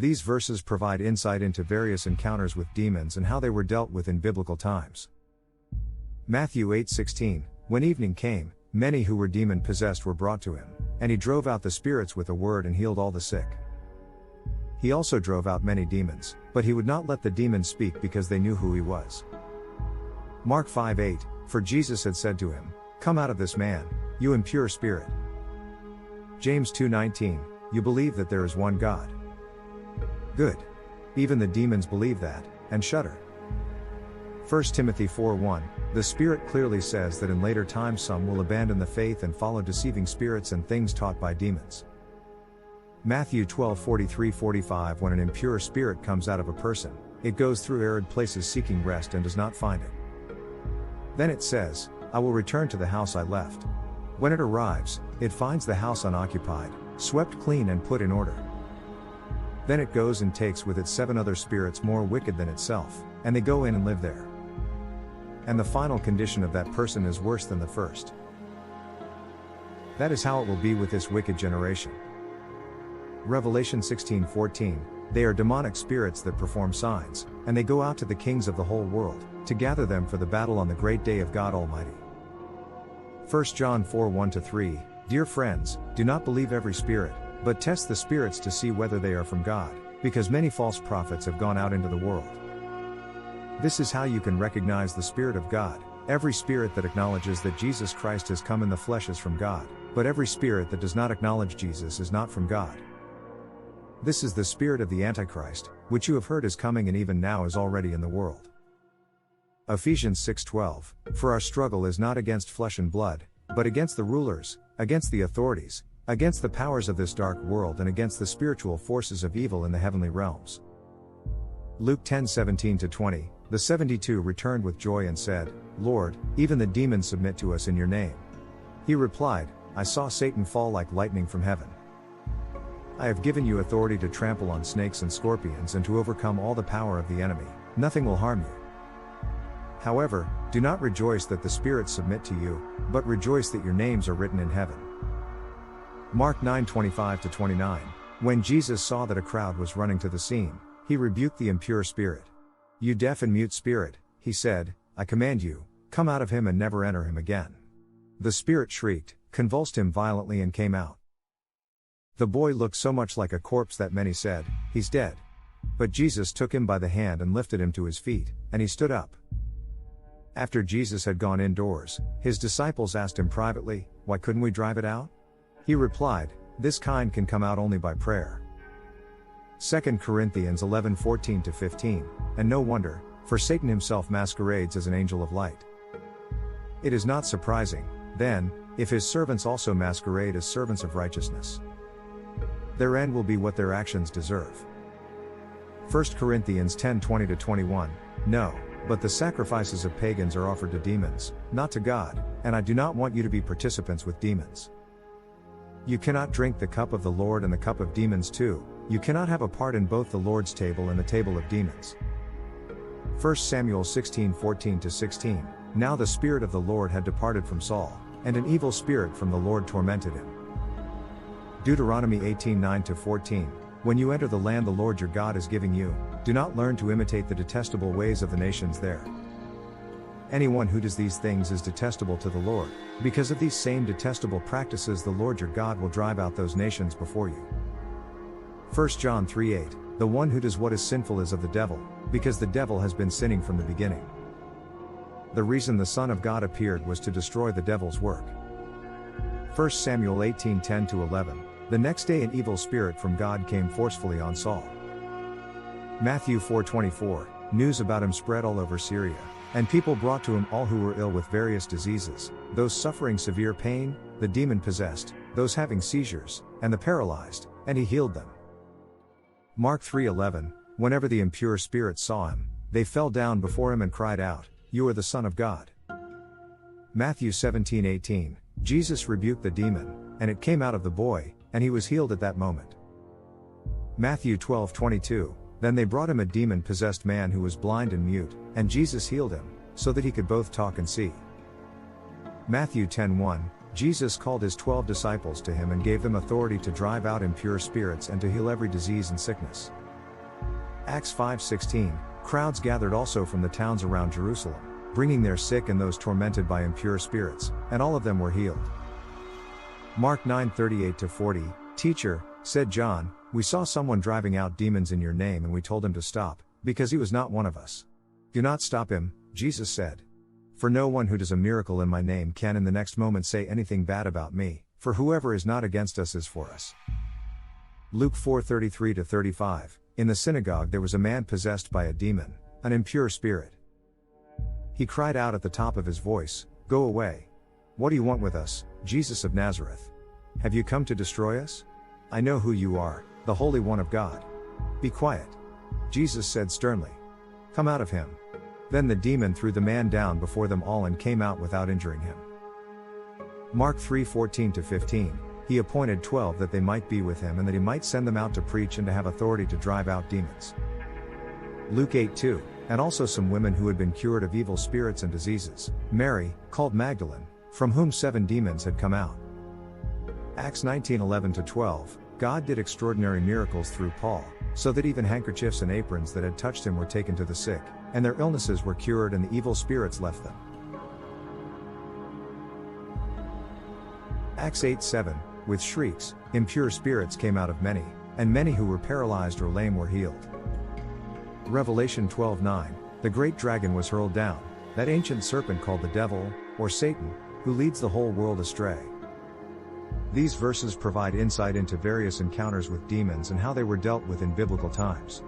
These verses provide insight into various encounters with demons and how they were dealt with in biblical times. Matthew 8:16, when evening came, many who were demon-possessed were brought to him, and he drove out the spirits with a word and healed all the sick. He also drove out many demons, but he would not let the demons speak because they knew who he was. Mark 5:8, for Jesus had said to him, "Come out of this man, you impure spirit." James 2:19, you believe that there is one God. Good. Even the demons believe that, and shudder. 1 Timothy 4:1, the Spirit clearly says that in later times some will abandon the faith and follow deceiving spirits and things taught by demons. Matthew 12:43-45, when an impure spirit comes out of a person, it goes through arid places seeking rest and does not find it. Then it says, I will return to the house I left. When it arrives, it finds the house unoccupied, swept clean and put in order. Then it goes and takes with it 7 other spirits more wicked than itself, and they go in and live there. And the final condition of that person is worse than the first. That is how it will be with this wicked generation. Revelation 16:14, they are demonic spirits that perform signs, and they go out to the kings of the whole world, to gather them for the battle on the great day of God Almighty. 1 John 4:1-3, dear friends, do not believe every spirit, but test the spirits to see whether they are from God, because many false prophets have gone out into the world. This is how you can recognize the Spirit of God. Every spirit that acknowledges that Jesus Christ has come in the flesh is from God, but every spirit that does not acknowledge Jesus is not from God. This is the spirit of the Antichrist, which you have heard is coming and even now is already in the world. Ephesians 6:12, for our struggle is not against flesh and blood, but against the rulers, against the authorities, against the powers of this dark world and against the spiritual forces of evil in the heavenly realms. Luke 10:17-20, the 72 returned with joy and said, Lord, even the demons submit to us in your name. He replied, I saw Satan fall like lightning from heaven. I have given you authority to trample on snakes and scorpions and to overcome all the power of the enemy. Nothing will harm you. However, do not rejoice that the spirits submit to you, but rejoice that your names are written in heaven. Mark 9:25-29, when Jesus saw that a crowd was running to the scene, he rebuked the impure spirit. You deaf and mute spirit, he said, I command you, come out of him and never enter him again. The spirit shrieked, convulsed him violently and came out. The boy looked so much like a corpse that many said, he's dead. But Jesus took him by the hand and lifted him to his feet, and he stood up. After Jesus had gone indoors, his disciples asked him privately, why couldn't we drive it out? He replied, this kind can come out only by prayer. 2 Corinthians 11:14-15, and no wonder, for Satan himself masquerades as an angel of light. It is not surprising, then, if his servants also masquerade as servants of righteousness. Their end will be what their actions deserve. 1 Corinthians 10:20-21, no, but the sacrifices of pagans are offered to demons, not to God, and I do not want you to be participants with demons. You cannot drink the cup of the Lord and the cup of demons too, you cannot have a part in both the Lord's table and the table of demons. 1 Samuel 16:14-16, now the Spirit of the Lord had departed from Saul, and an evil spirit from the Lord tormented him. Deuteronomy 18:9-14, when you enter the land the Lord your God is giving you, do not learn to imitate the detestable ways of the nations there. Anyone who does these things is detestable to the Lord. Because of these same detestable practices the Lord your God will drive out those nations before you. 1 John 3:8, the one who does what is sinful is of the devil, because the devil has been sinning from the beginning. The reason the Son of God appeared was to destroy the devil's work. 1 Samuel 18:10-11, the next day an evil spirit from God came forcefully on Saul. Matthew 4:24, news about him spread all over Syria, and people brought to him all who were ill with various diseases, those suffering severe pain, the demon-possessed, those having seizures, and the paralyzed, and he healed them. Mark 3:11, whenever the impure spirits saw him, they fell down before him and cried out, you are the Son of God. Matthew 17:18, Jesus rebuked the demon, and it came out of the boy, and he was healed at that moment. Matthew 12:22, then they brought him a demon-possessed man who was blind and mute, and Jesus healed him, so that he could both talk and see. Matthew 10:1, Jesus called his 12 disciples to him and gave them authority to drive out impure spirits and to heal every disease and sickness. Acts 5:16, crowds gathered also from the towns around Jerusalem, bringing their sick and those tormented by impure spirits, and all of them were healed. Mark 9:38-40, Teacher, said John, we saw someone driving out demons in your name and we told him to stop, because he was not one of us. Do not stop him, Jesus said. For no one who does a miracle in my name can in the next moment say anything bad about me, for whoever is not against us is for us. Luke 4:33-35, in the synagogue there was a man possessed by a demon, an impure spirit. He cried out at the top of his voice, Go away! What do you want with us, Jesus of Nazareth? Have you come to destroy us? I know who you are, the Holy One of God. Be quiet. Jesus said sternly. Come out of him. Then the demon threw the man down before them all and came out without injuring him. Mark 3:14-15, he appointed 12 that they might be with him and that he might send them out to preach and to have authority to drive out demons. Luke 8:2, and also some women who had been cured of evil spirits and diseases, Mary, called Magdalene, from whom 7 demons had come out. Acts 19:11-12, God did extraordinary miracles through Paul, so that even handkerchiefs and aprons that had touched him were taken to the sick, and their illnesses were cured and the evil spirits left them. Acts 8:7, with shrieks, impure spirits came out of many, and many who were paralyzed or lame were healed. Revelation 12:9, the great dragon was hurled down, that ancient serpent called the devil, or Satan, who leads the whole world astray. These verses provide insight into various encounters with demons and how they were dealt with in biblical times.